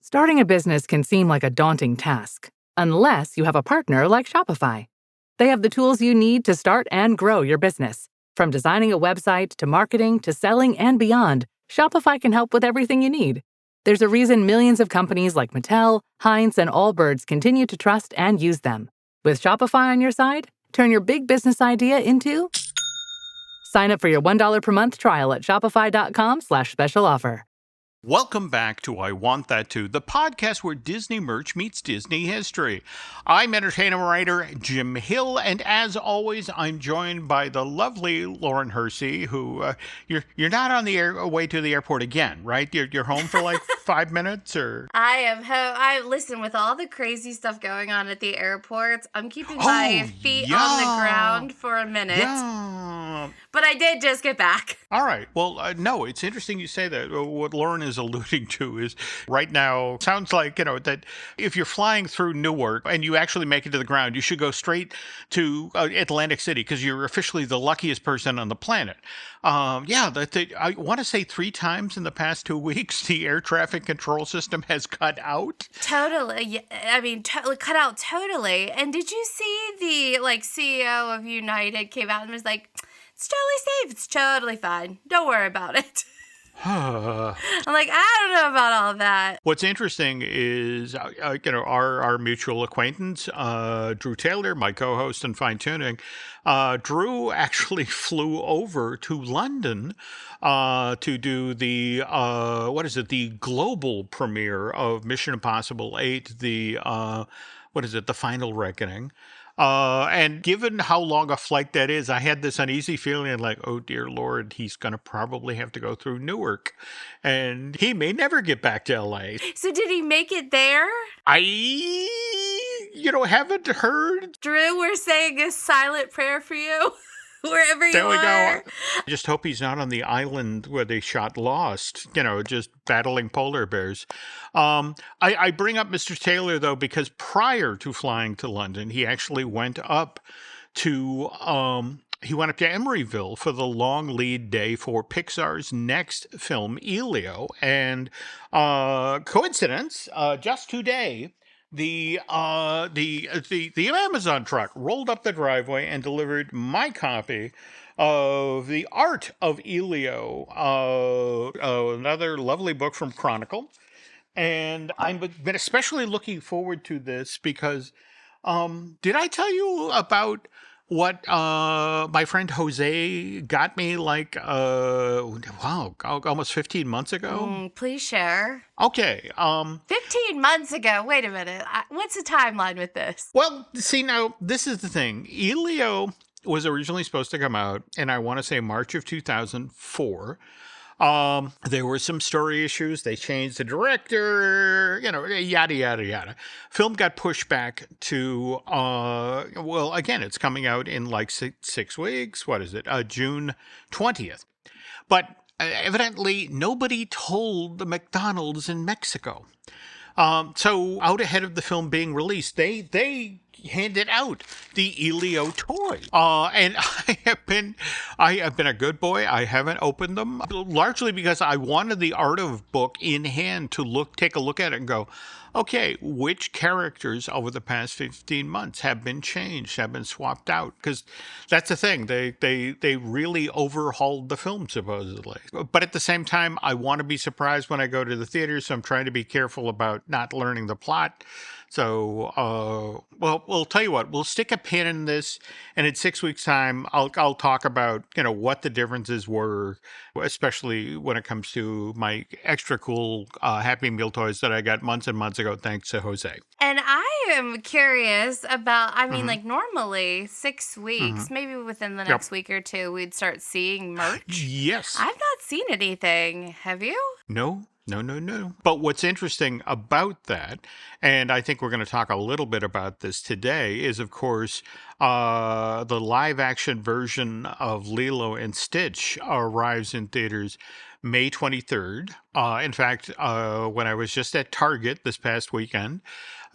Starting a business can seem like a daunting task, unless you have a partner like Shopify. They have the tools you need to start and grow your business. From designing a website to marketing to selling and beyond, Shopify can help with everything you need. There's a reason millions of companies like Mattel, Heinz, and Allbirds continue to trust and use them. With Shopify on your side, turn your big business idea into... Sign up for your $1 per month trial at shopify.com/special offer. Welcome back to I Want That Too, the podcast where Disney merch meets Disney history. I'm entertainer writer Jim Hill, and as always, I'm joined by the lovely Lauren Hersey, who you're not on the way to the airport again, right? You're home for like 5 minutes, or I am I listen, with all the crazy stuff going on at the airports, I'm keeping my feet on the ground for a minute. Yeah. But I did just get back. All right. Well, no, it's interesting you say that. What Lauren is alluding to is right now, sounds like, that if you're flying through Newark and you actually make it to the ground, you should go straight to Atlantic City because you're officially the luckiest person on the planet. I want to say 3 times in the past 2 weeks, the air traffic control system has cut out. Totally. I mean, cut out totally. And did you see the CEO of United came out and was like, it's totally safe. It's totally fine. Don't worry about it. I'm like, I don't know about all of that. What's interesting is, our mutual acquaintance, Drew Taylor, my co-host in Fine Tuning, Drew actually flew over to London to do the, the global premiere of Mission Impossible 8, the Final Reckoning. And given how long a flight that is, I had this uneasy feeling like, oh dear Lord, he's going to probably have to go through Newark and he may never get back to LA. So did he make it there? I haven't heard. Drew, we're saying a silent prayer for you. Wherever you are. There we go. I just hope he's not on the island where they shot Lost, just battling polar bears. I bring up Mr. Taylor, though, because prior to flying to London, he actually went up to Emeryville for the long lead day for Pixar's next film, Elio. And coincidence, just today, the Amazon truck rolled up the driveway and delivered my copy of The Art of Elio, another lovely book from Chronicle. And I've been especially looking forward to this because, did I tell you about what my friend Jose got me almost 15 months ago? Please share. Okay. 15 months ago. Wait a minute. What's the timeline with this? Well, see, now, this is the thing. Elio was originally supposed to come out, and I want to say March of 2004. There were some story issues. They changed the director, yada, yada, yada. Film got pushed back to, again, it's coming out in like 6 weeks. What is it? June 20th. But evidently nobody told the McDonald's in Mexico. So out ahead of the film being released, they handed out the Elio toy. And I have been a good boy. I haven't opened them, largely because I wanted the Art of book in hand to take a look at it and go, okay, which characters over the past 15 months have been changed, have been swapped out? Because that's the thing. They really overhauled the film, supposedly. But at the same time, I want to be surprised when I go to the theater, so I'm trying to be careful about not learning the plot. So, we'll tell you what, we'll stick a pin in this, and in 6 weeks' time, I'll talk about, what the differences were, especially when it comes to my extra cool Happy Meal toys that I got months and months ago, thanks to Jose. And I am curious about, normally 6 weeks, maybe within the next week or two, we'd start seeing merch. Yes. I've not seen anything. Have you? No. But what's interesting about that, and I think we're going to talk a little bit about this today, is, of course, the live-action version of Lilo and Stitch arrives in theaters May 23rd. In fact, when I was just at Target this past weekend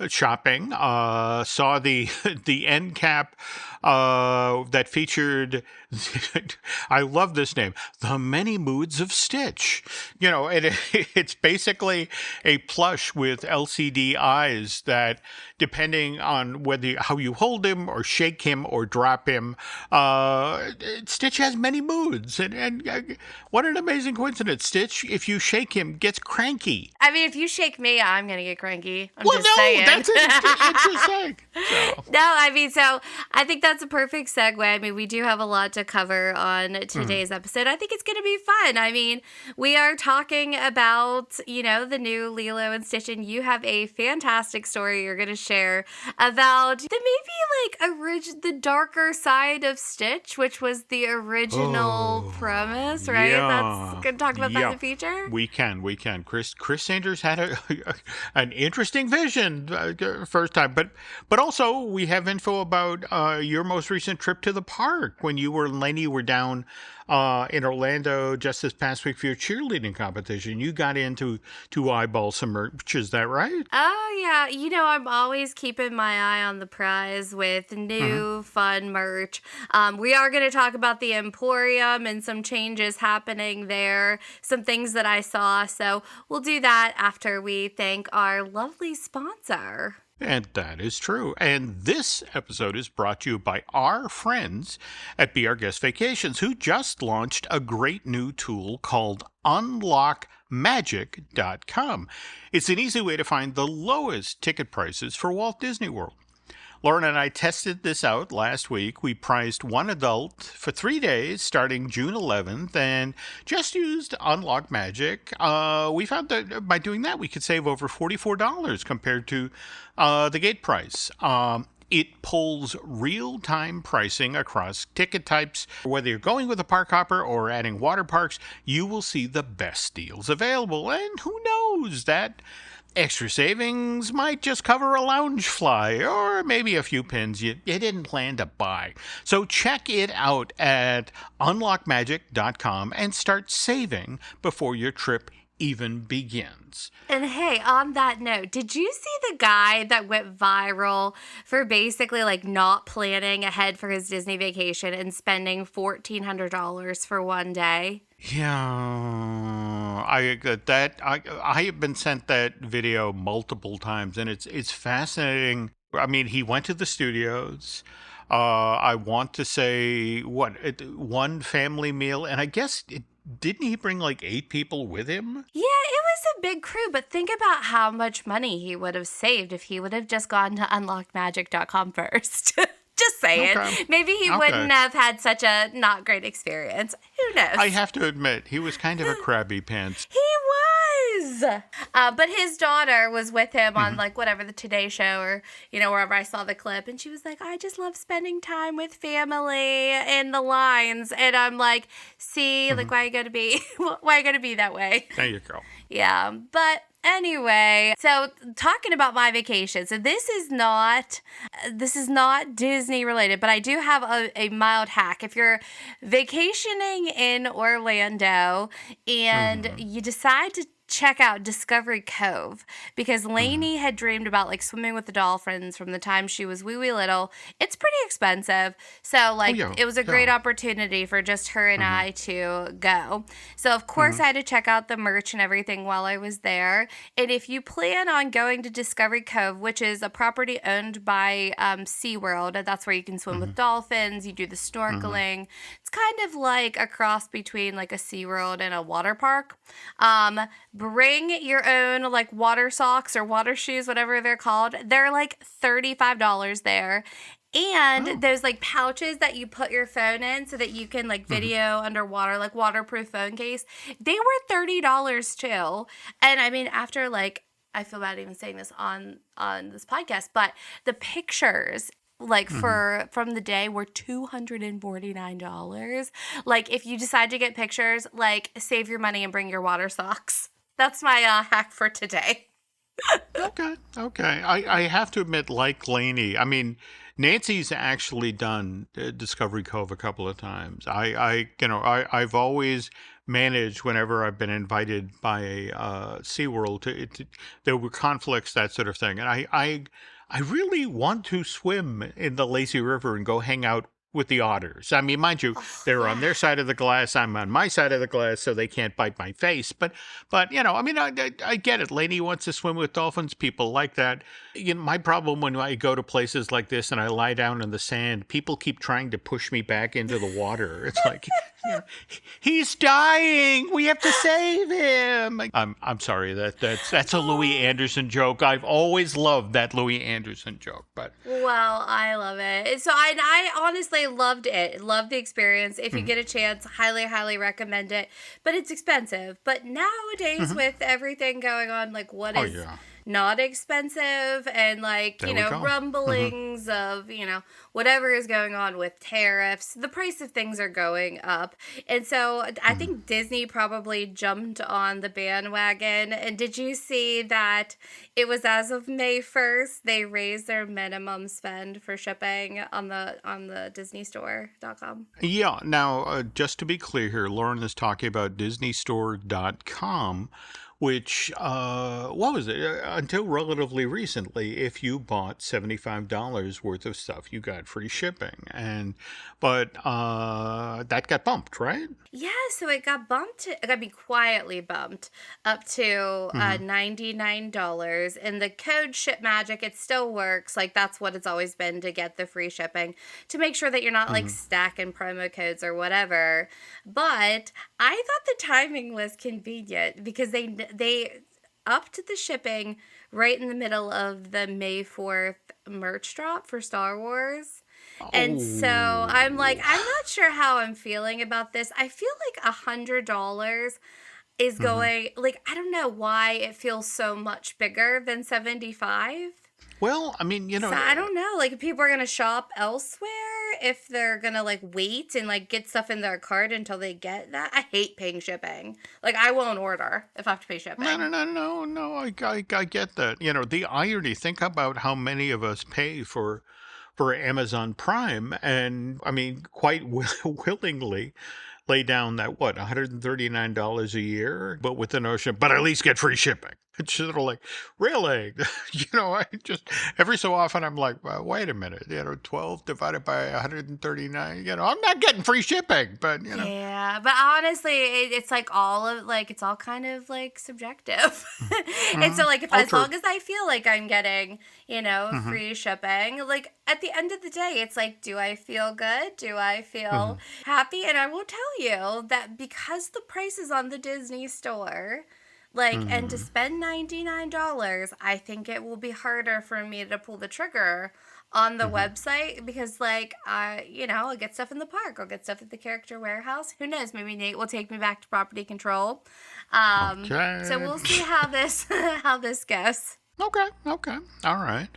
shopping, saw the the end cap that featured. I love this name, The Many Moods of Stitch. You know, it's basically a plush with LCD eyes that, depending on how you hold him or shake him or drop him, Stitch has many moods. And what an amazing coincidence. Stitch, if you shake him, gets cranky. I mean, if you shake me, I'm going to get cranky. I'm just no, saying. That's interesting. So. No, I mean, so I think that's a perfect segue. I mean, we do have a lot to cover on today's episode. I think it's going to be fun. I mean, we are talking about, the new Lilo and Stitch, and you have a fantastic story you're going to share about the the darker side of Stitch, which was the original premise, right? Yeah. That's going to talk about that in the future? We can. Chris Sanders had an interesting vision first time, but also we have info about your most recent trip to the park when you and Lainey were down in Orlando just this past week for your cheerleading competition. You got into eyeball some merch, is that right? Oh, yeah. I'm always keeping my eye on the prize with new fun merch. We are going to talk about the Emporium and some changes happening there, some things that I saw. So we'll do that after we thank our lovely sponsor. And that is true. And this episode is brought to you by our friends at Be Our Guest Vacations, who just launched a great new tool called unlockmagic.com. It's an easy way to find the lowest ticket prices for Walt Disney World. Lauren and I tested this out last week. We priced one adult for 3 days starting June 11th and just used Unlock Magic. We found that by doing that, we could save over $44 compared to the gate price. It pulls real-time pricing across ticket types. Whether you're going with a park hopper or adding water parks, you will see the best deals available. And who knows, that extra savings might just cover a lounge fly or maybe a few pins you didn't plan to buy. So check it out at unlockmagic.com and start saving before your trip even begins. And hey, on that note, did you see the guy that went viral for basically not planning ahead for his Disney vacation and spending $1,400 for one day? Yeah, I have been sent that video multiple times, and it's fascinating. I mean, he went to the studios. I want to say one family meal, and I guess didn't he bring 8 people with him? Yeah, it was a big crew, but think about how much money he would have saved if he would have just gone to unlockmagic.com first. Just saying. Okay. Maybe he wouldn't have had such a not great experience. Who knows? I have to admit, he was kind of a crabby pants. He was. But his daughter was with him on whatever, the Today Show or, wherever I saw the clip. And she was like, I just love spending time with family in the lines. And I'm like, see, why you gotta be that way? There you go. Yeah. But anyway, so talking about my vacation. So this is not Disney related, but I do have a mild hack. If you're vacationing in Orlando and you decide to check out Discovery Cove, because Lainey had dreamed about swimming with the dolphins from the time she was wee little. It's pretty expensive. So it was a great opportunity for just her and I to go. So of course I had to check out the merch and everything while I was there. And if you plan on going to Discovery Cove, which is a property owned by SeaWorld, and that's where you can swim with dolphins, you do the snorkeling. It's kind of like a cross between a SeaWorld and a water park. Bring your own water socks or water shoes, whatever they're called. They're $35 there. And those pouches that you put your phone in so that you can video underwater, waterproof phone case. They were $30 too. And I mean, after I feel bad even saying this on this podcast, but the pictures from the day were $249. If you decide to get pictures, save your money and bring your water socks. That's my hack for today. Okay. I have to admit, like Lainey, I mean, Nancy's actually done Discovery Cove a couple of times. I've always managed whenever I've been invited by SeaWorld. There were conflicts, that sort of thing. And I really want to swim in the lazy river and go hang out with the otters. I mean, mind you, they're on their side of the glass. I'm on my side of the glass, so they can't bite my face. But I mean, I get it. Lainey wants to swim with dolphins. People like that. My problem when I go to places like this and I lie down in the sand, people keep trying to push me back into the water. It's like, he's dying. We have to save him. I'm sorry. That's a Louis Anderson joke. I've always loved that Louis Anderson joke. But well, I love it. So I honestly loved it. Loved the experience. If you get a chance, highly, highly recommend it. But it's expensive. But nowadays, with everything going on, like what is not expensive, and like, rumblings of, whatever is going on with tariffs, the price of things are going up. And so I think Disney probably jumped on the bandwagon. And did you see that it was as of May 1st, they raised their minimum spend for shipping on the DisneyStore.com? Yeah. Now, just to be clear here, Lauren is talking about DisneyStore.com, which, what was it? Until relatively recently, if you bought $75 worth of stuff, you got free shipping. But that got bumped, right? Yeah, so it got quietly bumped up to $99. And the code ShipMagic, it still works. Like, that's what it's always been, to get the free shipping, to make sure that you're not like stacking promo codes or whatever. But I thought the timing was convenient because they upped the shipping right in the middle of the May 4th merch drop for Star Wars. And so I'm like, I'm not sure how I'm feeling about this. I feel like $100 is going, like, I don't know why it feels so much bigger than 75. Well, I mean, So I don't know, like, if people are going to shop elsewhere, if they're going to, like, wait and, like, get stuff in their cart until they get that. I hate paying shipping. Like, I won't order if I have to pay shipping. No, I get that. The irony, think about how many of us pay for Amazon Prime, and, I mean, quite willingly lay down that, $139 a year, but with the notion, but at least get free shipping. It's sort of like, really? I just, every so often I'm like, well, wait a minute, 12 divided by 139, I'm not getting free shipping, but, Yeah, but honestly, it's like it's all kind of like subjective. And so like, as long as I feel like I'm getting, free shipping, like at the end of the day, it's like, do I feel good? Do I feel happy? And I will tell you that because the price is on the Disney Store, and to spend $99, I think it will be harder for me to pull the trigger on the website because, I'll get stuff in the park. I'll get stuff at the Character Warehouse. Who knows? Maybe Nate will take me back to Property Control. Okay. So we'll see how this goes. Okay. All right.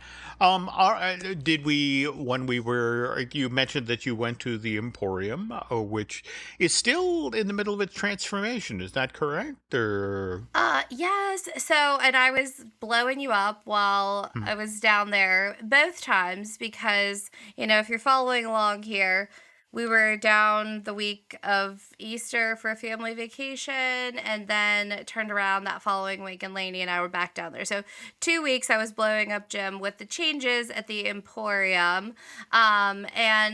Did we, when you mentioned that you went to the Emporium, which is still in the middle of its transformation. Is that correct? Or? Yes. So, and I was blowing you up while I was down there both times because, if you're following along here, we were down the week of Easter for a family vacation and then turned around that following week, and Lainey and I were back down there. So 2 weeks I was blowing up Jim with the changes at the Emporium. And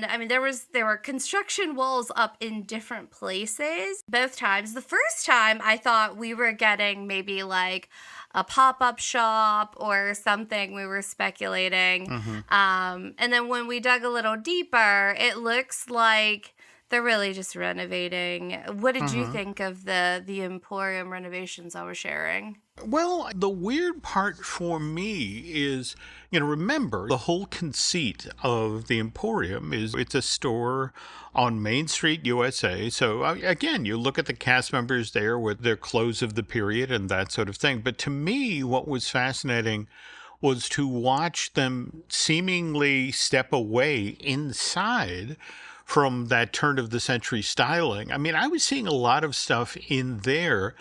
I mean, there were construction walls up in different places both times. The first time I thought we were getting maybe like a pop-up shop or something, we were speculating. And then when we dug a little deeper, it looks like they're really just renovating. What did you think of the Emporium renovations I was sharing? Well, the weird part for me is, remember, the whole conceit of the Emporium is it's a store on Main Street, USA. So, again, you look at the cast members there with their clothes of the period and that sort of thing. But to me, what was fascinating was to watch them seemingly step away inside from that turn of the century styling. I mean, I was seeing a lot of stuff in there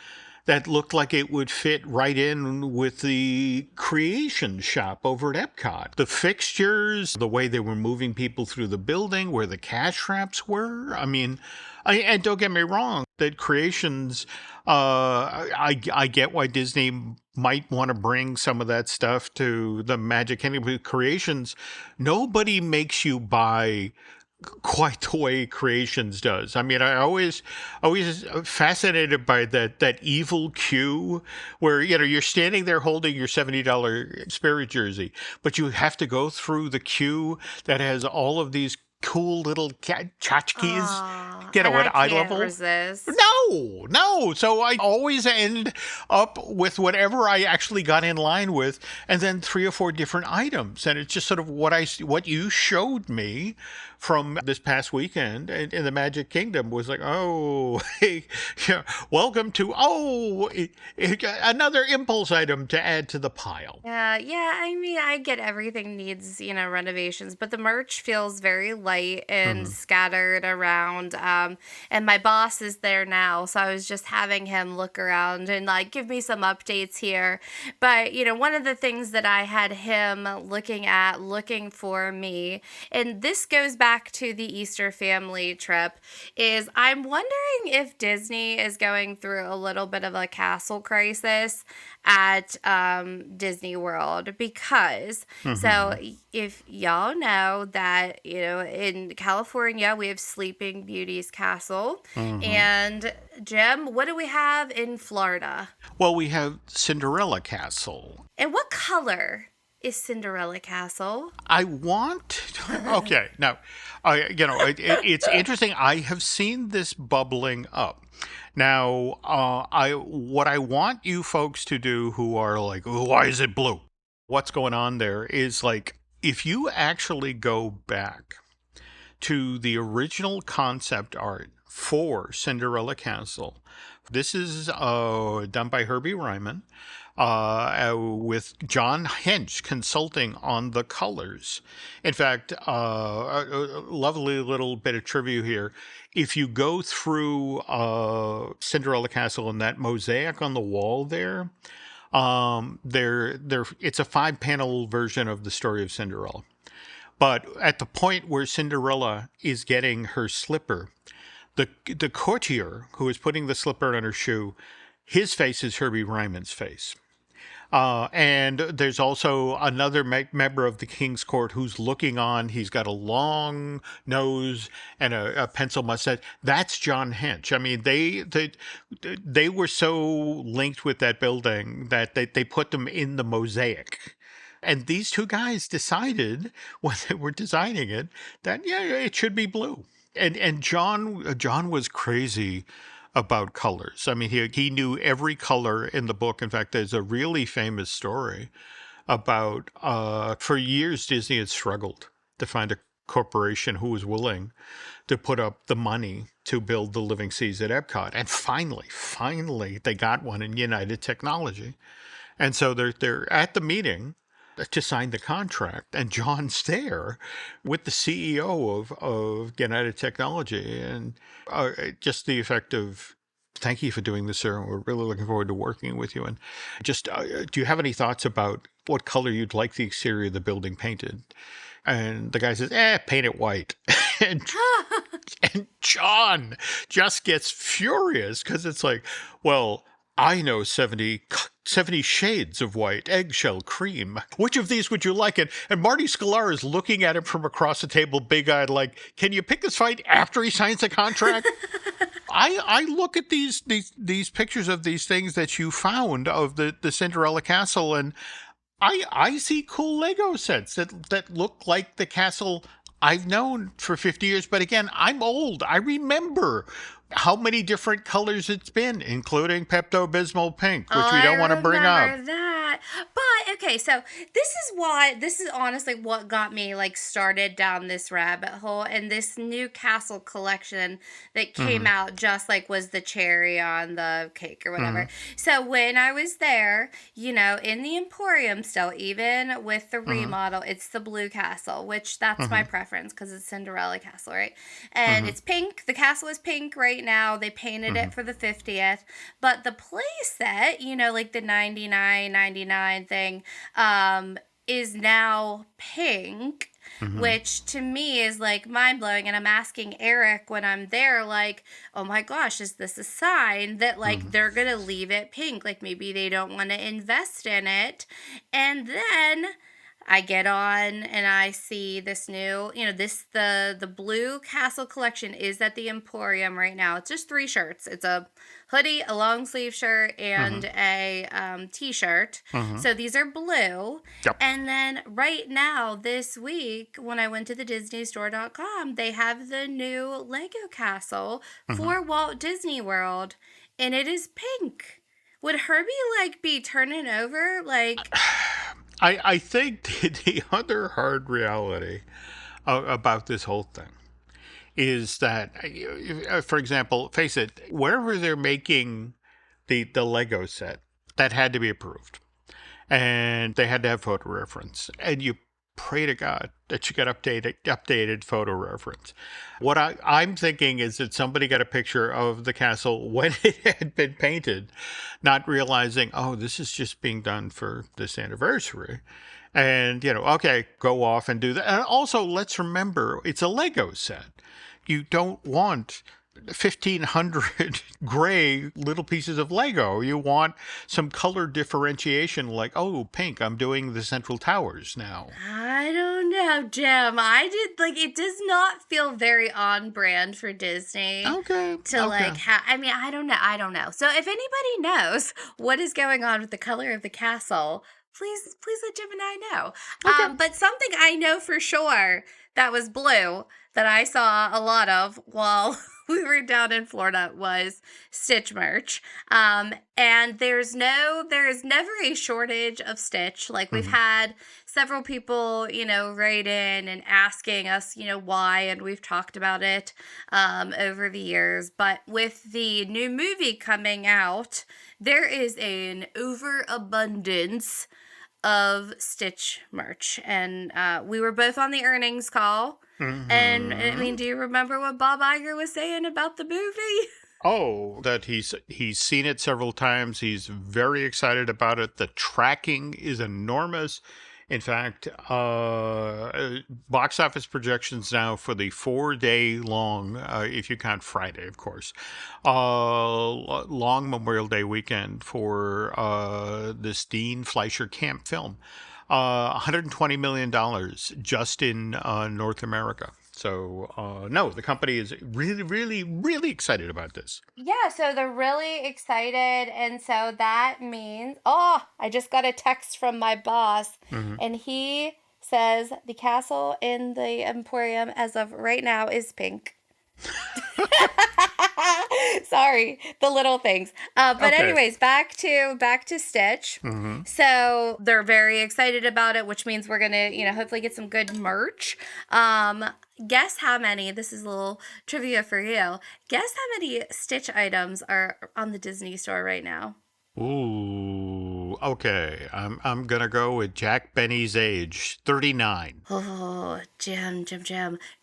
that looked like it would fit right in with the creation shop over at Epcot. The fixtures, the way they were moving people through the building, where the cash wraps were. I mean, And don't get me wrong, that creations, I get why Disney might want to bring some of that stuff to the Magic Kingdom. But creations, nobody makes you buy quite the way creations does. I mean, I always fascinated by that evil queue where, you're standing there holding your $70 Spirit jersey, but you have to go through the queue that has all of these cool little tchotchkes, And I at eye can't level. resist. No. So I always end up with whatever I actually got in line with, and then 3 or 4 different items. And it's just sort of what you showed me from this past weekend in the Magic Kingdom was like, oh, hey, welcome to another impulse item to add to the pile. Yeah. I mean, I get everything needs, renovations, but the merch feels very light and scattered around. And my boss is there now, so I was just having him look around and like give me some updates here. But, one of the things that I had him looking for me, and this goes back to the Easter family trip, is I'm wondering if Disney is going through a little bit of a castle crisis at Disney World, because so if y'all know that in California we have Sleeping Beauty's castle, and Jim, what do we have in Florida? Well, we have Cinderella Castle. And what color is Cinderella Castle? I want. Okay, now, it's interesting. I have seen this bubbling up. Now, what I want you folks to do who are like, oh, why is it blue? What's going on there is like, if you actually go back to the original concept art for Cinderella Castle, this is done by Herbie Ryman, with John Hench consulting on the colors. In fact, a lovely little bit of trivia here. If you go through Cinderella Castle and that mosaic on the wall there, it's a 5-panel version of the story of Cinderella. But at the point where Cinderella is getting her slipper, the courtier who is putting the slipper on her shoe, his face is Herbie Ryman's face. And there's also another member of the King's Court who's looking on. He's got a long nose and a pencil mustache. That's John Hench. I mean, they were so linked with that building that they put them in the mosaic. And these two guys decided when they were designing it that, it should be blue. And John was crazy about colors. I mean, he knew every color in the book. In fact, there's a really famous story about, for years, Disney had struggled to find a corporation who was willing to put up the money to build the Living Seas at Epcot. And finally, they got one in United Technology. And so they're at the meeting to sign the contract, and John's there with the CEO of United Technology, and just the effect of, thank you for doing this, sir. We're really looking forward to working with you. And just, do you have any thoughts about what color you'd like the exterior of the building painted? And the guy says, paint it white. and John just gets furious because it's like, well, I know 70 shades of white, eggshell, cream. Which of these would you like? And Marty Sklar is looking at him from across the table, big-eyed, like, can you pick this fight after he signs the contract? I look at these pictures of these things that you found of the Cinderella Castle, and I see cool Lego sets that look like the castle I've known for 50 years. But again, I'm old. I remember how many different colors it's been, including Pepto-Bismol pink, which we don't want to bring up. That. But okay, so this is honestly what got me like started down this rabbit hole, and this new castle collection that came out just like was the cherry on the cake or whatever. So when I was there, in the Emporium still, even with the remodel, it's the blue castle, which that's my preference because it's Cinderella Castle, right? And it's pink. The castle is pink right now. They painted it for the 50th, but the play set, like the $99.99 thing, is now pink, which to me is like mind blowing. And I'm asking Eric when I'm there, like, oh my gosh, is this a sign that like they're going to leave it pink? Like maybe they don't want to invest in it. And then I get on and I see this new, the blue castle collection is at the Emporium right now. It's just 3 shirts. It's a hoodie, a long sleeve shirt, and a t-shirt. So these are blue. Yep. And then right now, this week, when I went to the DisneyStore.com, they have the new Lego castle for Walt Disney World, and it is pink. Would Herbie be turning over? I think the other hard reality about this whole thing is that, for example, face it, wherever they're making the Lego set, that had to be approved. And they had to have photo reference. And you pray to God that you get updated photo reference. What I'm thinking is that somebody got a picture of the castle when it had been painted, not realizing, oh, this is just being done for this anniversary. And, okay, go off and do that. And also, let's remember, it's a Lego set. You don't want 1,500 gray little pieces of Lego. You want some color differentiation, like, oh, pink, I'm doing the Central Towers now. I don't know, Jim. It does not feel very on brand for Disney. Okay. I don't know. So if anybody knows what is going on with the color of the castle, please let Jim and I know. Okay. But something I know for sure that was blue that I saw a lot of while we were down in Florida was Stitch merch. And there is never a shortage of Stitch. Like we've had several people, write in and asking us, why, and we've talked about it over the years. But with the new movie coming out, there is an overabundance of Stitch merch. And we were both on the earnings call. And I mean, do you remember what Bob Iger was saying about the movie? Oh, that he's seen it several times. He's very excited about it. The tracking is enormous. In fact, box office projections now for the 4-day long, if you count Friday, of course, long Memorial Day weekend for this Dean Fleischer Camp film. $120 million just in North America. So, no, the company is really, really, really excited about this. Yeah, so they're really excited. And so that means, I just got a text from my boss, and he says the castle in the Emporium as of right now is pink. Sorry, the little things. But Okay. anyways, back to Stitch. So they're very excited about it, which means we're gonna, hopefully get some good merch. Guess how many? This is a little trivia for you. Guess how many Stitch items are on the Disney Store right now? Ooh, okay. I'm gonna go with Jack Benny's age, 39. Oh, Jim.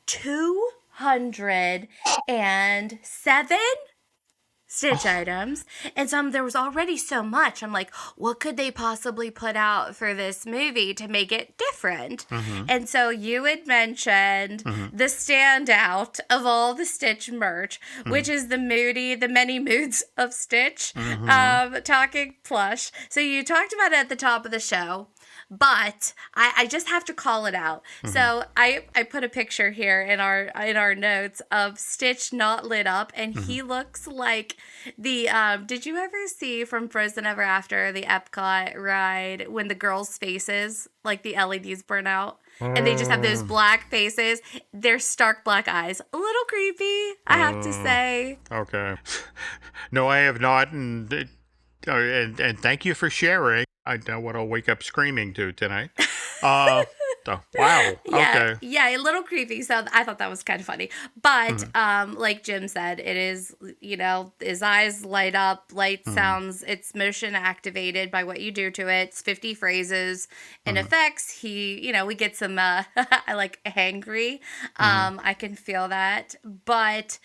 207 Stitch items. And there was already so much. I'm like, what could they possibly put out for this movie to make it different? And so you had mentioned the standout of all the Stitch merch, which is the many moods of Stitch, talking plush. So you talked about it at the top of the show. But I just have to call it out. So I put a picture here in our notes of Stitch not lit up, and he looks like the did you ever see from Frozen Ever After, the Epcot ride, when the girls' faces, like the LEDs burn out? And they just have those black faces. They're stark black eyes. A little creepy, I have to say. Okay. No, I have not, and thank you for sharing. I know what I'll wake up screaming to tonight. Wow. Okay. Yeah, a little creepy. So I thought that was kind of funny. But like Jim said, it is, his eyes light up, sounds, it's motion activated by what you do to it. It's 50 phrases and effects. We get some, I like hangry. I can feel that. But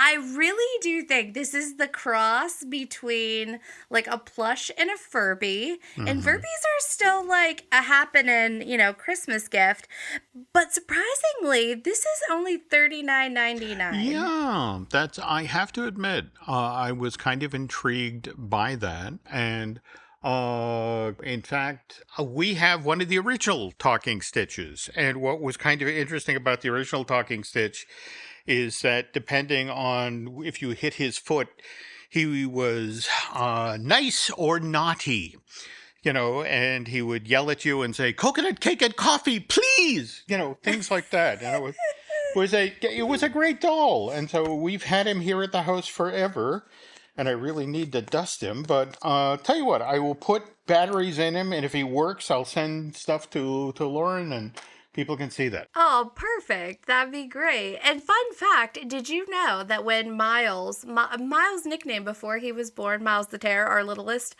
I really do think this is the cross between like a plush and a Furby. And Furbies are still like a happening, Christmas gift. But surprisingly, this is only $39.99. Yeah, I have to admit, I was kind of intrigued by that. And in fact, we have one of the original talking Stitches. And what was kind of interesting about the original talking Stitch is that depending on if you hit his foot, he was nice or naughty, and he would yell at you and say, "Coconut cake and coffee, please," things like that. And it was a great doll. And so we've had him here at the house forever, and I really need to dust him. But tell you what, I will put batteries in him, and if he works, I'll send stuff to Lauren, and people can see that. Oh, perfect. That'd be great. And fun fact, did you know that when Miles' nickname before he was born, Miles the Terror, our littlest,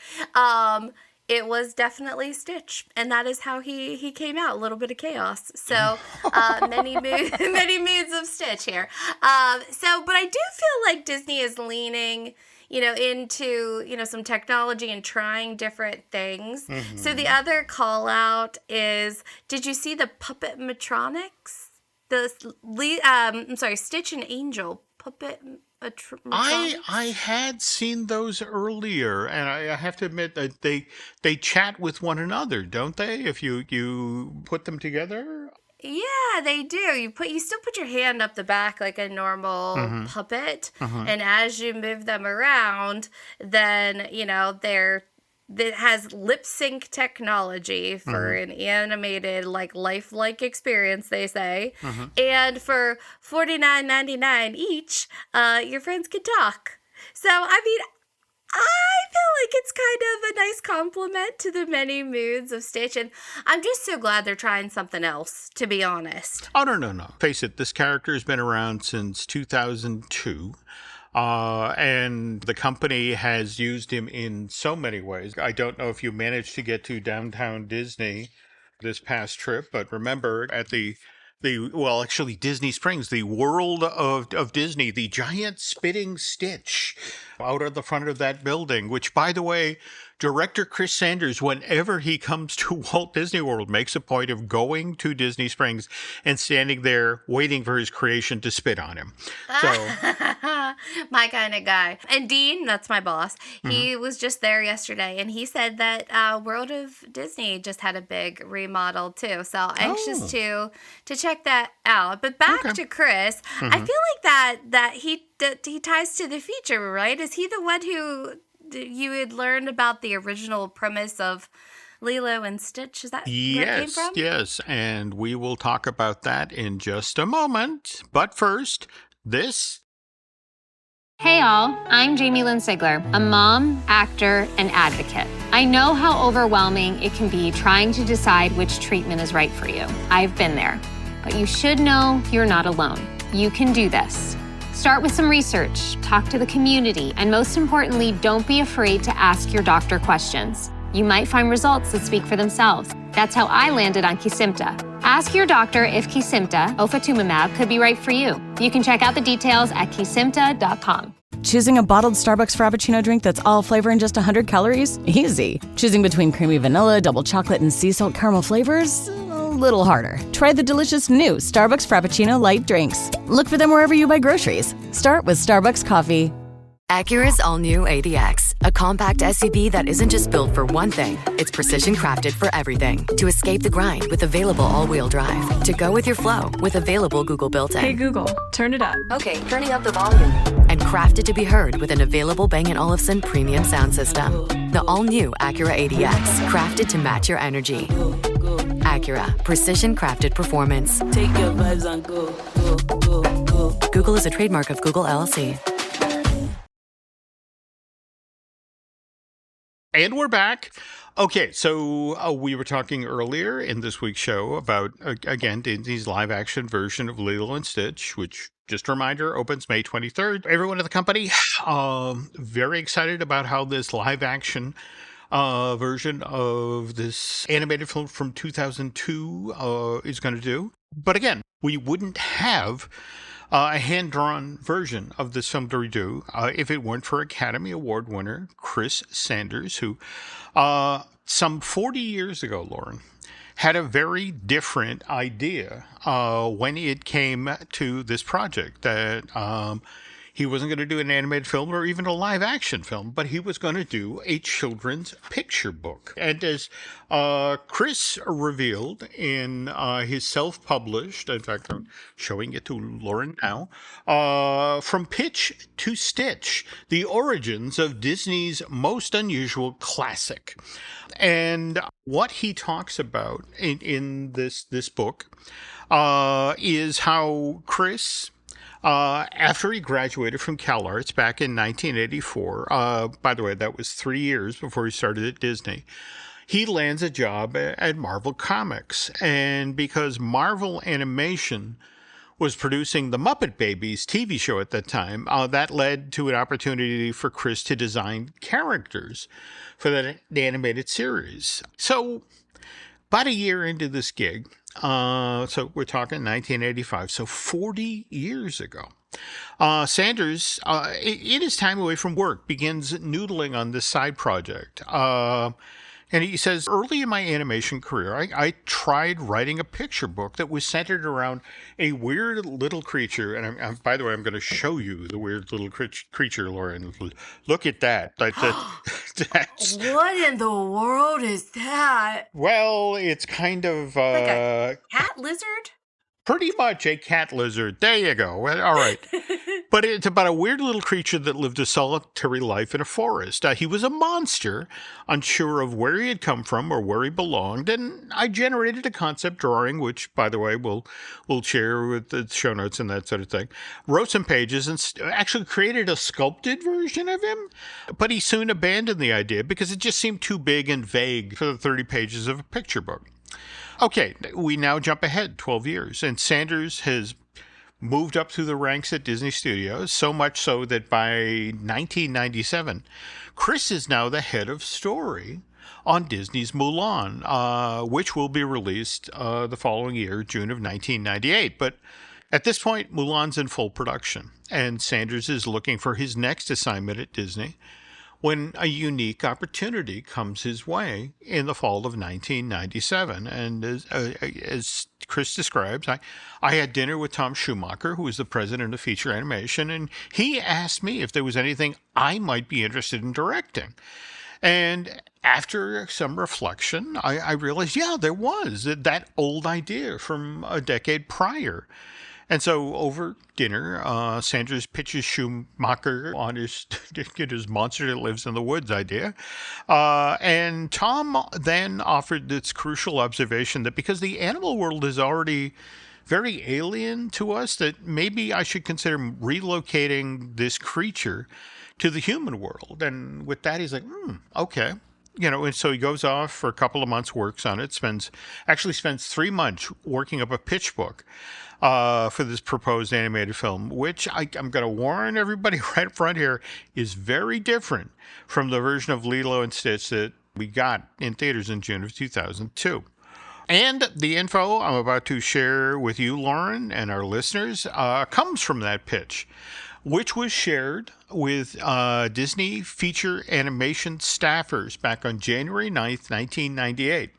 it was definitely Stitch, and that is how he came out. A little bit of chaos. So many moods of Stitch here. But I do feel like Disney is leaning, into some technology and trying different things. Mm-hmm. So the other call out is, did you see the Puppetmetronics? Stitch and Angel Puppetmetronics. I had seen those earlier, and I have to admit that they chat with one another, don't they? If you put them together. Yeah, they do. You still put your hand up the back like a normal puppet, and as you move them around, then that has lip sync technology for an animated, lifelike experience, they say. And for $49.99 each, your friends can talk. So, I mean, I feel like it's kind of a nice compliment to the many moods of Stitch, and I'm just so glad they're trying something else, to be honest. Oh, no. Face it, this character has been around since 2002. And the company has used him in so many ways. I don't know if you managed to get to Downtown Disney this past trip, but remember at Disney Springs, the world of Disney, the giant spitting Stitch out of the front of that building, which, by the way, director Chris Sanders, whenever he comes to Walt Disney World, makes a point of going to Disney Springs and standing there waiting for his creation to spit on him. So, my kind of guy. And Dean, that's my boss, he was just there yesterday, and he said that World of Disney just had a big remodel too. So anxious to check that out. But back to Chris, I feel like that he ties to the future, right? Is he the one who you had learned about the original premise of Lilo and Stitch? Is that where it came from? Yes, and we will talk about that in just a moment. But first, this. Hey all, I'm Jamie Lynn Sigler, a mom, actor, and advocate. I know how overwhelming it can be trying to decide which treatment is right for you. I've been there. But you should know you're not alone. You can do this. Start with some research, talk to the community, and most importantly, don't be afraid to ask your doctor questions. You might find results that speak for themselves. That's how I landed on Kesimpta. Ask your doctor if Kesimpta, ofatumumab, could be right for you. You can check out the details at kesimpta.com. Choosing a bottled Starbucks Frappuccino drink that's all flavor and just 100 calories? Easy. Choosing between creamy vanilla, double chocolate, and sea salt caramel flavors? A little harder. Try the delicious new Starbucks Frappuccino light drinks. Look for them wherever you buy groceries. Start with Starbucks coffee. Acura's all-new ADX, a compact SUV that isn't just built for one thing, it's precision crafted for everything. To escape the grind with available all-wheel drive. To go with your flow with available Google built-in. Hey Google, turn it up. Okay, turning up the volume. And crafted to be heard with an available Bang & Olufsen premium sound system. The all-new Acura ADX, crafted to match your energy. Acura, precision crafted performance. Take your vibes and go, go, go, go. Google is a trademark of Google LLC. And we're back. Okay, so we were talking earlier in this week's show about, again, Disney's live-action version of Lilo and Stitch, which, just a reminder, opens May 23rd. Everyone at the company, very excited about how this live-action version of this animated film from 2002 is going to do. But again, we wouldn't have a hand-drawn version of this film to redo if it weren't for Academy Award winner Chris Sanders, who some 40 years ago, Lauren, had a very different idea when it came to this project, that he wasn't going to do an animated film or even a live-action film, but he was going to do a children's picture book. And as Chris revealed in his self-published, in fact, I'm showing it to Lauren now, From Pitch to Stitch, The Origins of Disney's Most Unusual Classic. And what he talks about in this book is how Chris, after he graduated from CalArts back in 1984, by the way, that was 3 years before he started at Disney, he lands a job at Marvel Comics. And because Marvel Animation was producing the Muppet Babies TV show at that time, that led to an opportunity for Chris to design characters for the animated series. So about a year into this gig, so we're talking 1985, so 40 years ago, Sanders, in his time away from work, begins noodling on this side project. And he says, early in my animation career, I tried writing a picture book that was centered around a weird little creature. And by the way, I'm going to show you the weird little creature, Lauren. Look at that. That's, what in the world is that? well, it's kind of... Like a cat lizard? Pretty much a cat lizard. There you go. All right. But it's about a weird little creature that lived a solitary life in a forest. He was a monster, unsure of where he had come from or where he belonged. And I generated a concept drawing, which, by the way, we'll share with the show notes and that sort of thing. Wrote some pages and actually created a sculpted version of him. But he soon abandoned the idea because it just seemed too big and vague for the 30 pages of a picture book. Okay, we now jump ahead 12 years, and Sanders has moved up through the ranks at Disney Studios, so much so that by 1997, Chris is now the head of story on Disney's Mulan, which will be released the following year, June of 1998. But at this point, Mulan's in full production, and Sanders is looking for his next assignment at Disney when a unique opportunity comes his way in the fall of 1997. And as Chris describes, I had dinner with Tom Schumacher, who is the president of Feature Animation, and he asked me if there was anything I might be interested in directing. And after some reflection, I realized, yeah, there was that old idea from a decade prior. And so over dinner, Sanders pitches Schumacher on his monster that lives in the woods idea. And Tom then offered this crucial observation that because the animal world is already very alien to us, that maybe I should consider relocating this creature to the human world. And with that, he's like, okay. And so he goes off for a couple of months, works on it, spends 3 months working up a pitch book for this proposed animated film, which I'm going to warn everybody right up front here is very different from the version of Lilo and Stitch that we got in theaters in June of 2002. And the info I'm about to share with you, Lauren, and our listeners comes from that pitch, which was shared with Disney feature animation staffers back on January 9th, 1998.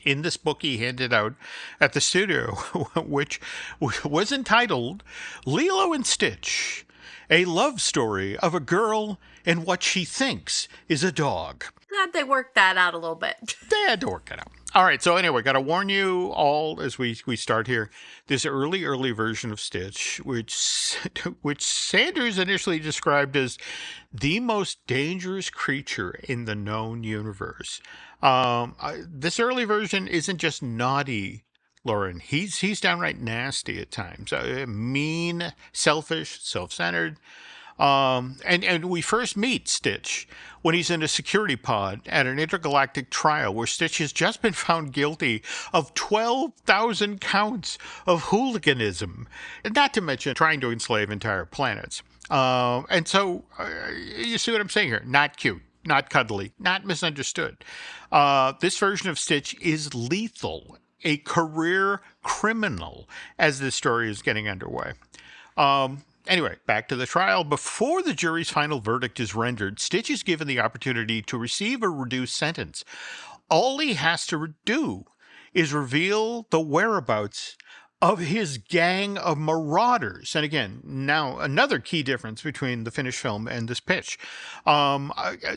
In this book he handed out at the studio, which was entitled Lilo and Stitch, a love story of a girl and what she thinks is a dog. Glad they worked that out a little bit. They had to work it out. All right, so anyway, got to warn you all as we start here. This early version of Stitch, which Sanders initially described as the most dangerous creature in the known universe. This early version isn't just naughty, Lauren. He's downright nasty at times. Mean, selfish, self-centered. And we first meet Stitch when he's in a security pod at an intergalactic trial where Stitch has just been found guilty of 12,000 counts of hooliganism, not to mention trying to enslave entire planets. And so you see what I'm saying here? Not cute, not cuddly, not misunderstood. This version of Stitch is lethal, a career criminal as this story is getting underway. Anyway, back to the trial. Before the jury's final verdict is rendered, Stitch is given the opportunity to receive a reduced sentence. All he has to do is reveal the whereabouts of his gang of marauders. And again, now another key difference between the finished film and this pitch.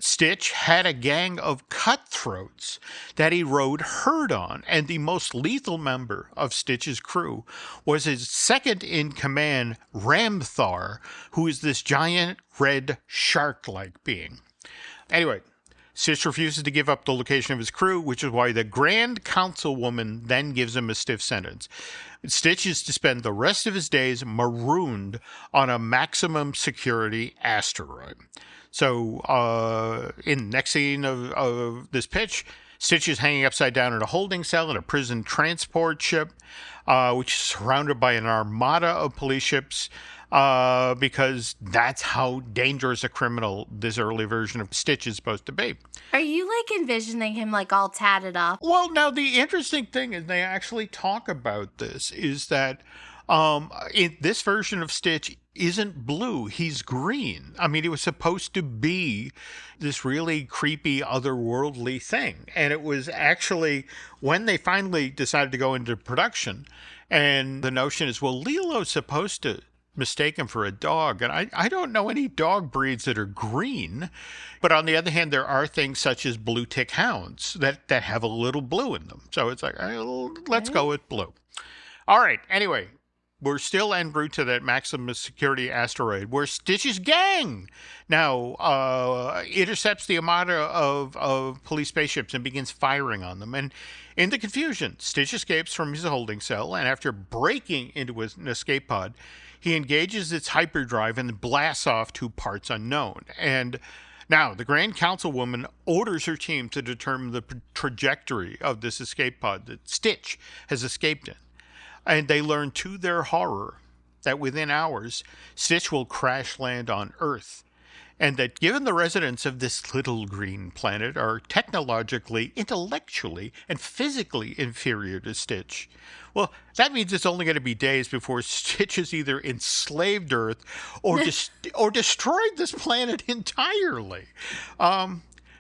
Stitch had a gang of cutthroats that he rode herd on, and the most lethal member of Stitch's crew was his second in command, Ramthar, who is this giant red shark-like being. Anyway, Stitch refuses to give up the location of his crew, which is why the Grand Councilwoman then gives him a stiff sentence. Stitch is to spend the rest of his days marooned on a maximum security asteroid. So, in the next scene of this pitch, Stitch is hanging upside down in a holding cell in a prison transport ship, which is surrounded by an armada of police ships, because that's how dangerous a criminal this early version of Stitch is supposed to be. Are you like envisioning him like all tatted up? Well, now the interesting thing is they actually talk about this, is that in this version of Stitch isn't blue, he's green. I mean, it was supposed to be this really creepy, otherworldly thing. And it was actually when they finally decided to go into production, and the notion is, well, Lilo's supposed to mistake him for a dog. And I don't know any dog breeds that are green. But on the other hand, there are things such as blue tick hounds that have a little blue in them. So it's like, let's go with blue. All right. Anyway, we're still en route to that maximum security asteroid where Stitch's gang now intercepts the armada of police spaceships and begins firing on them. And in the confusion, Stitch escapes from his holding cell, and after breaking into an escape pod, he engages its hyperdrive and blasts off to parts unknown. And now the Grand Councilwoman orders her team to determine the trajectory of this escape pod that Stitch has escaped in. And they learn to their horror that within hours, Stitch will crash land on Earth. And that given the residents of this little green planet are technologically, intellectually, and physically inferior to Stitch, well, that means it's only going to be days before Stitch has either enslaved Earth or or destroyed this planet entirely.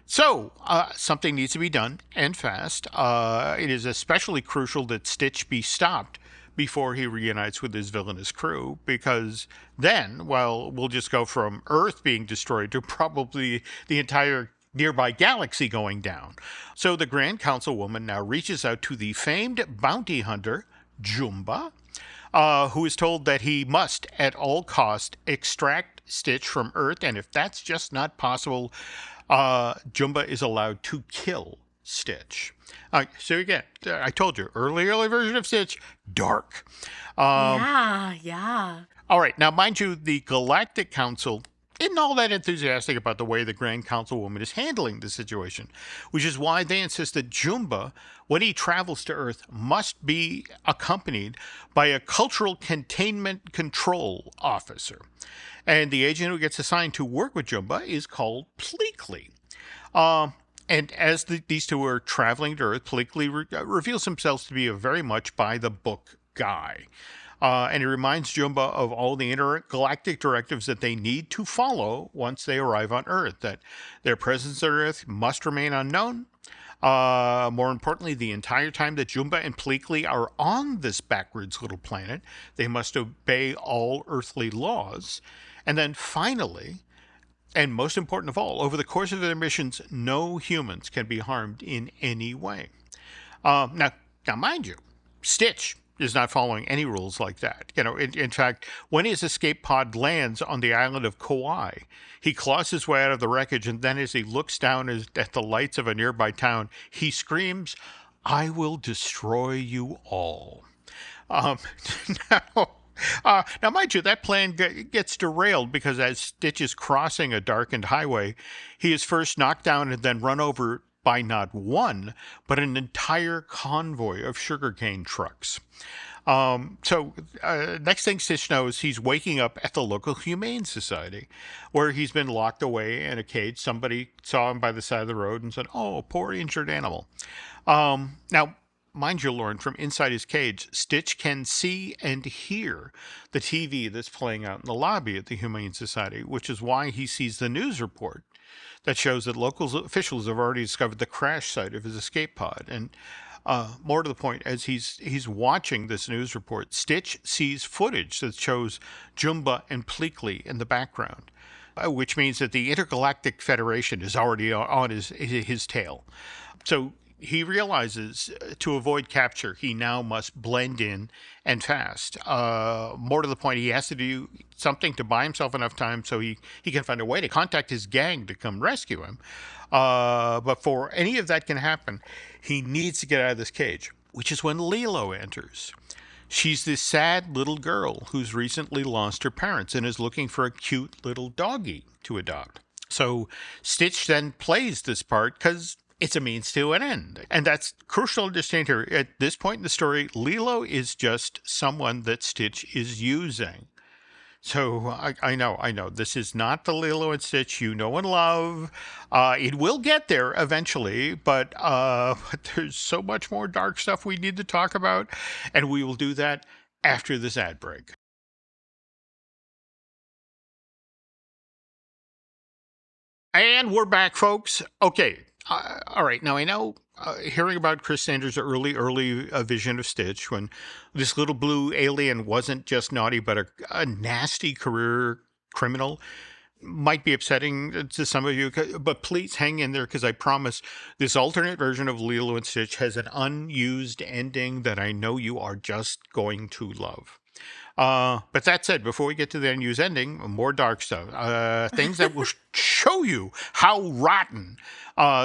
So something needs to be done, and fast. It is especially crucial that Stitch be stopped before he reunites with his villainous crew, because then, well, we'll just go from Earth being destroyed to probably the entire nearby galaxy going down. So the Grand Councilwoman now reaches out to the famed bounty hunter, Jumba, who is told that he must, at all cost, extract Stitch from Earth, and if that's just not possible, Jumba is allowed to kill Stitch. So again, I told you, early version of Stitch, dark. Yeah. All right, now mind you, the Galactic Council isn't all that enthusiastic about the way the Grand Councilwoman is handling the situation, which is why they insist that Jumba, when he travels to Earth, must be accompanied by a cultural containment control officer. And the agent who gets assigned to work with Jumba is called Pleakley. And as these two are traveling to Earth, Pleakley reveals himself to be a very much by-the-book guy. And he reminds Jumba of all the intergalactic directives that they need to follow once they arrive on Earth, that their presence on Earth must remain unknown. More importantly, the entire time that Jumba and Pleakley are on this backwards little planet, they must obey all earthly laws. And then finally, and most important of all, over the course of their missions, no humans can be harmed in any way. Now, mind you, Stitch is not following any rules like that. In fact, when his escape pod lands on the island of Kauai, he claws his way out of the wreckage, and then as he looks down at the lights of a nearby town, he screams, "I will destroy you all." Now, mind you, that plan gets derailed because as Stitch is crossing a darkened highway, he is first knocked down and then run over by not one, but an entire convoy of sugarcane trucks. Next thing Stitch knows, he's waking up at the local Humane Society, where he's been locked away in a cage. Somebody saw him by the side of the road and said, "Oh, poor injured animal." Now, Mind you, Lauren, from inside his cage, Stitch can see and hear the TV that's playing out in the lobby at the Humane Society, which is why he sees the news report that shows that local officials have already discovered the crash site of his escape pod. And more to the point, as he's watching this news report, Stitch sees footage that shows Jumba and Pleakley in the background, which means that the Intergalactic Federation is already on his tail. So he realizes to avoid capture, he now must blend in and fast. More to the point, he has to do something to buy himself enough time so he can find a way to contact his gang to come rescue him. But before any of that can happen, he needs to get out of this cage, which is when Lilo enters. She's this sad little girl who's recently lost her parents and is looking for a cute little doggy to adopt. So Stitch then plays this part because it's a means to an end. And that's crucial to understand here. At this point in the story, Lilo is just someone that Stitch is using. So I know. This is not the Lilo and Stitch you know and love. It will get there eventually, but there's so much more dark stuff we need to talk about, and we will do that after this ad break. And we're back, folks. Okay. All right. Now, I know hearing about Chris Sanders' early vision of Stitch, when this little blue alien wasn't just naughty, but a nasty career criminal, might be upsetting to some of you. But please hang in there, because I promise this alternate version of Lilo and Stitch has an unused ending that I know you are just going to love. But that said, before we get to the unused ending, more dark stuff, things that will show you how rotten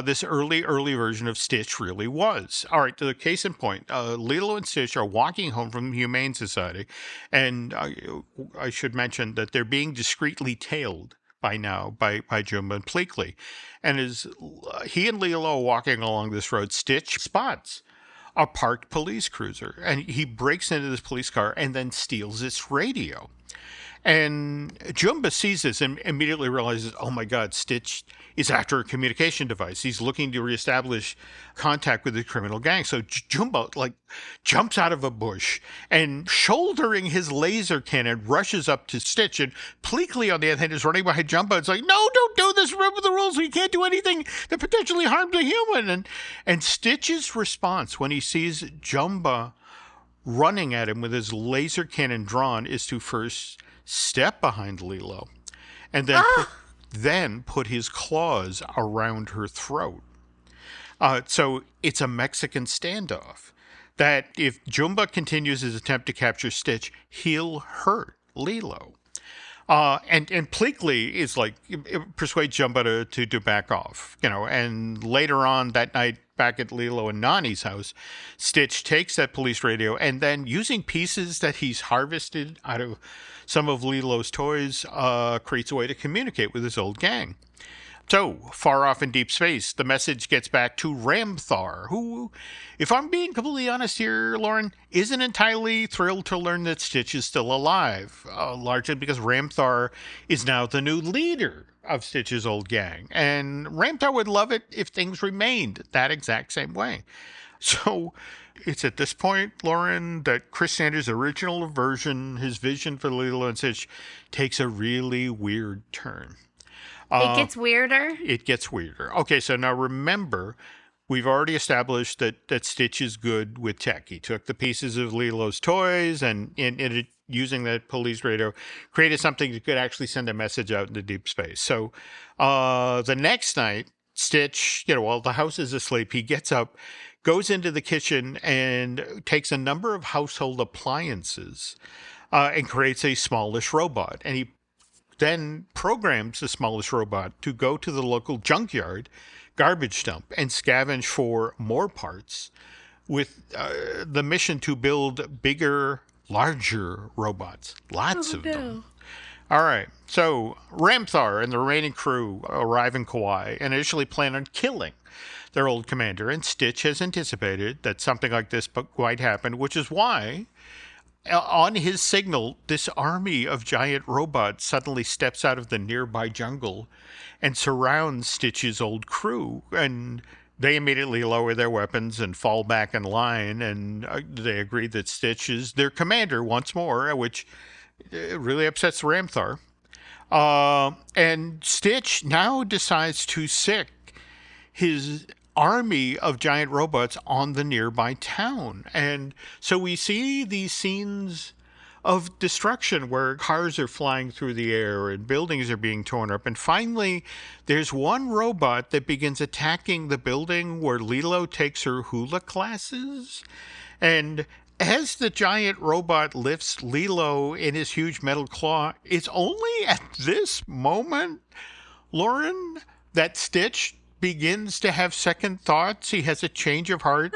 this early version of Stitch really was. All right, the case in point, Lilo and Stitch are walking home from the Humane Society, and I should mention that they're being discreetly tailed by now by Jumba and Pleakley. And as he and Lilo are walking along this road, Stitch spots a parked police cruiser, and he breaks into this police car and then steals its radio. And Jumba sees this and immediately realizes, oh my God, Stitch is after a communication device. He's looking to reestablish contact with the criminal gang. So Jumba jumps out of a bush and, shouldering his laser cannon, rushes up to Stitch. And Pleakley, on the other hand, is running behind Jumba. It's like, no, don't do this. Remember the rules. We can't do anything that potentially harms a human. And Stitch's response when he sees Jumba running at him with his laser cannon drawn is to first step behind Lilo and then put his claws around her throat. So it's a Mexican standoff that if Jumba continues his attempt to capture Stitch, he'll hurt Lilo. And Pleakley is persuades Jumba to back off, and later on that night, back at Lilo and Nani's house, Stitch takes that police radio and then, using pieces that he's harvested out of some of Lilo's toys, creates a way to communicate with his old gang. So, far off in deep space, the message gets back to Ramthar, who, if I'm being completely honest here, Lauren, isn't entirely thrilled to learn that Stitch is still alive, largely because Ramthar is now the new leader of Stitch's old gang. And Ramthar would love it if things remained that exact same way. So, it's at this point, Lauren, that Chris Sanders' original version, his vision for Lilo and Stitch, takes a really weird turn. It gets weirder? It gets weirder. Okay, so now remember, we've already established that Stitch is good with tech. He took the pieces of Lilo's toys and using that police radio, created something that could actually send a message out into deep space. So the next night, Stitch, while the house is asleep, he gets up, goes into the kitchen, and takes a number of household appliances and creates a smallish robot. And he then programs the smallest robot to go to the local junkyard garbage dump and scavenge for more parts with the mission to build bigger, larger robots. Lots of them. All right. So Ramthar and the remaining crew arrive in Kauai and initially plan on killing their old commander. And Stitch has anticipated that something like this might happen, which is why, on his signal, this army of giant robots suddenly steps out of the nearby jungle and surrounds Stitch's old crew. And They immediately lower their weapons and fall back in line, and they agree that Stitch is their commander once more, which really upsets Ramthar. And Stitch now decides to sick his army of giant robots on the nearby town. And so we see these scenes of destruction where cars are flying through the air and buildings are being torn up. And finally, there's one robot that begins attacking the building where Lilo takes her hula classes. And as the giant robot lifts Lilo in his huge metal claw, it's only at this moment, Lauren, that Stitch begins to have second thoughts. He has a change of heart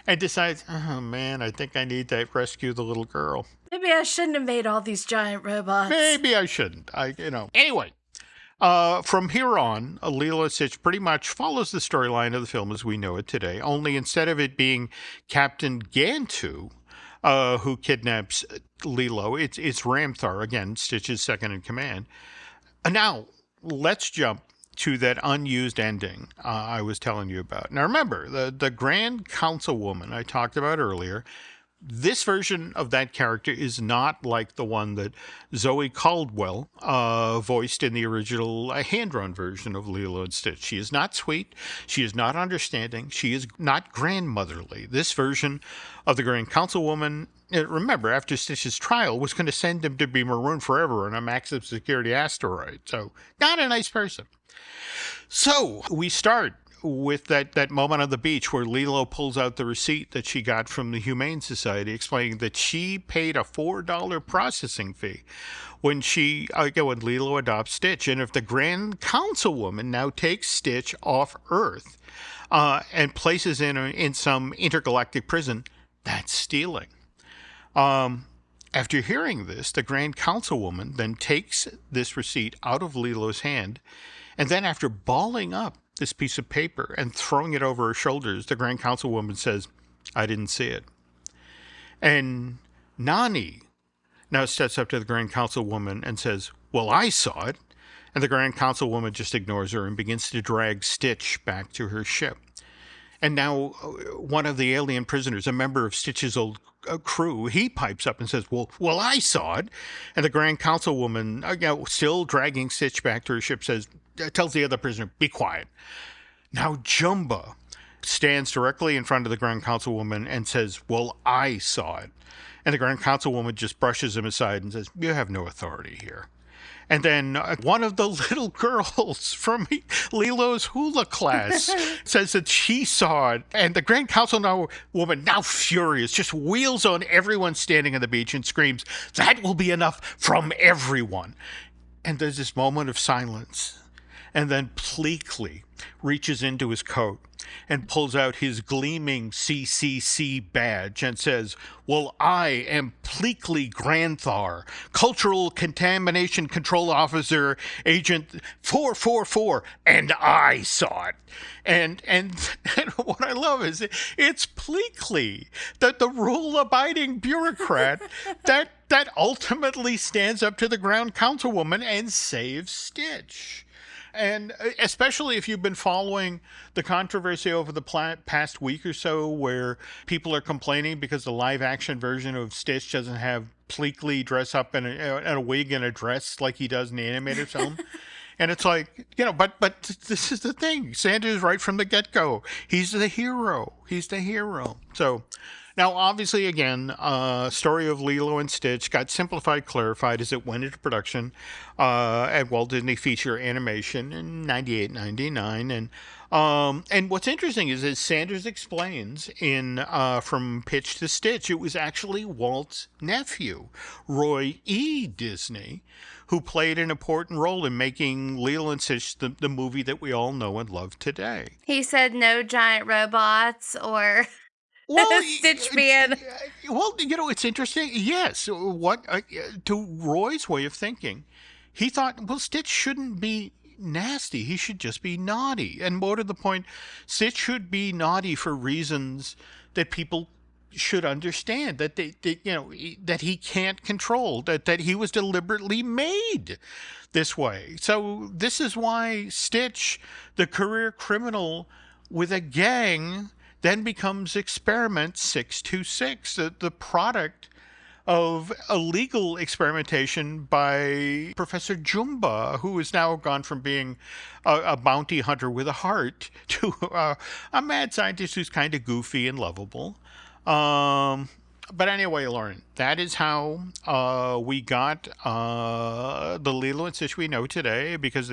and decides, oh man, I think I need to rescue the little girl. Maybe I shouldn't have made all these giant robots. Maybe I shouldn't. Anyway, from here on, Lilo and Stitch pretty much follows the storyline of the film as we know it today, only instead of it being Captain Gantu, who kidnaps Lilo, it's Ramthar, again, Stitch's second in command. Now, let's jump to that unused ending I was telling you about. Now remember, the Grand Councilwoman I talked about earlier, this version of that character is not like the one that Zoe Caldwell voiced in the original hand-drawn version of Lilo and Stitch. She is not sweet. She is not understanding. She is not grandmotherly. This version of the Grand Councilwoman, remember, after Stitch's trial, was going to send him to be marooned forever on a maximum security asteroid. So, not a nice person. So, we start with that moment on the beach where Lilo pulls out the receipt that she got from the Humane Society explaining that she paid a $4 processing fee when Lilo adopts Stitch. And if the Grand Councilwoman now takes Stitch off Earth and places in some intergalactic prison, that's stealing. After hearing this, the Grand Councilwoman then takes this receipt out of Lilo's hand, and then after balling up this piece of paper and throwing it over her shoulders, the Grand Councilwoman says, I didn't see it. And Nani now steps up to the Grand Councilwoman and says, well, I saw it. And the Grand Councilwoman just ignores her and begins to drag Stitch back to her ship. And now one of the alien prisoners, a member of Stitch's old crew, he pipes up and says, well, I saw it. And the Grand Councilwoman, still dragging Stitch back to her ship, tells the other prisoner, be quiet. Now Jumba stands directly in front of the Grand Councilwoman and says, well, I saw it. And the Grand Councilwoman just brushes him aside and says, you have no authority here. And then one of the little girls from Lilo's hula class says that she saw it. And the Grand Councilwoman, now furious, just wheels on everyone standing on the beach and screams, that will be enough from everyone. And there's this moment of silence. And then Pleakley reaches into his coat and pulls out his gleaming CCC badge and says, well, I am Pleakley Granthar, Cultural Contamination Control Officer, Agent 444, and I saw it. And what I love is it's Pleakley, the rule-abiding bureaucrat that ultimately stands up to the Grand Councilwoman and saves Stitch. And especially if you've been following the controversy over the past week or so where people are complaining because the live-action version of Stitch doesn't have Pleakley dress up in a wig and a dress like he does in the animated film. And it's like, but this is the thing. Sanders, right from the get-go, he's the hero. He's the hero. So now, obviously, again, story of Lilo and Stitch got simplified, clarified as it went into production at Walt Disney Feature Animation in 98, 99. And what's interesting is, as Sanders explains in From Pitch to Stitch, it was actually Walt's nephew, Roy E. Disney, who played an important role in making Lilo and Stitch the movie that we all know and love today. He said no giant robots or... Well, Stitch Man. Well, it's interesting. Yes. To Roy's way of thinking, he thought, well, Stitch shouldn't be nasty. He should just be naughty. And more to the point, Stitch should be naughty for reasons that people should understand, that that he can't control, that he was deliberately made this way. So this is why Stitch, the career criminal, with a gang then becomes Experiment 626, the product of illegal experimentation by Professor Jumba, who has now gone from being a bounty hunter with a heart to a mad scientist who's kind of goofy and lovable. But anyway, Lauren, that is how we got the Lilo and Stitch we know today, because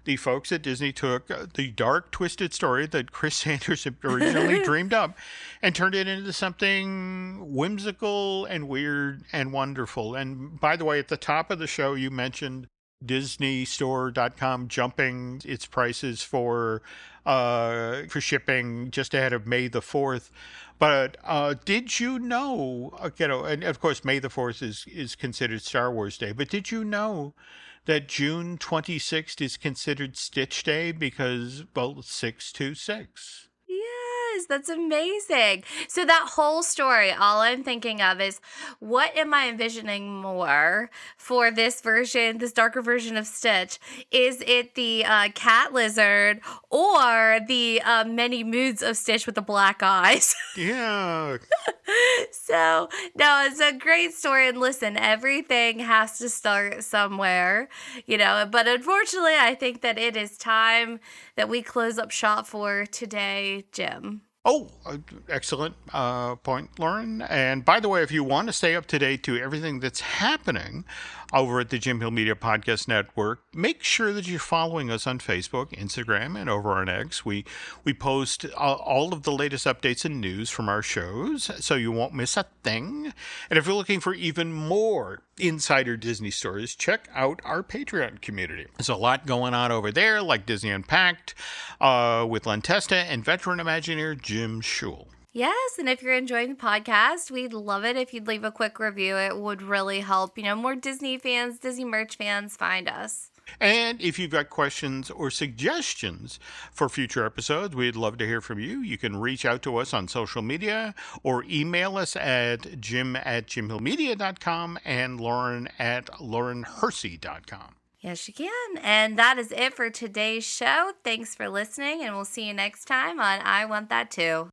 the folks at Disney took the dark, twisted story that Chris Sanders had originally dreamed up and turned it into something whimsical and weird and wonderful. And by the way, at the top of the show, you mentioned DisneyStore.com jumping its prices for shipping just ahead of May the 4th. But did you know, and of course, May the 4th is considered Star Wars Day, but did you know that June 26th is considered Stitch Day because, well, 626? Yes, that's amazing. So that whole story, all I'm thinking of is, what am I envisioning more for this version, this darker version of Stitch? Is it the cat lizard or the many moods of Stitch with the black eyes? Yeah. So, no, it's a great story. And listen, everything has to start somewhere, but unfortunately, I think that it is time that we close up shop for today, Jim. Oh, excellent point, Lauren. And by the way, if you want to stay up to date to everything that's happening over at the Jim Hill Media Podcast Network, make sure that you're following us on Facebook, Instagram, and over on X. We post all of the latest updates and news from our shows, so you won't miss a thing. And if you're looking for even more insider Disney stories, check out our Patreon community. There's a lot going on over there, like Disney Unpacked with Len Testa and veteran Imagineer Jim Schul. Yes, and if you're enjoying the podcast, we'd love it if you'd leave a quick review. It would really help, more Disney fans, Disney merch fans find us. And if you've got questions or suggestions for future episodes, we'd love to hear from you. You can reach out to us on social media or email us at jim@jimhillmedia.com and lauren@laurenhersey.com. Yes, you can. And that is it for today's show. Thanks for listening, and we'll see you next time on I Want That Too.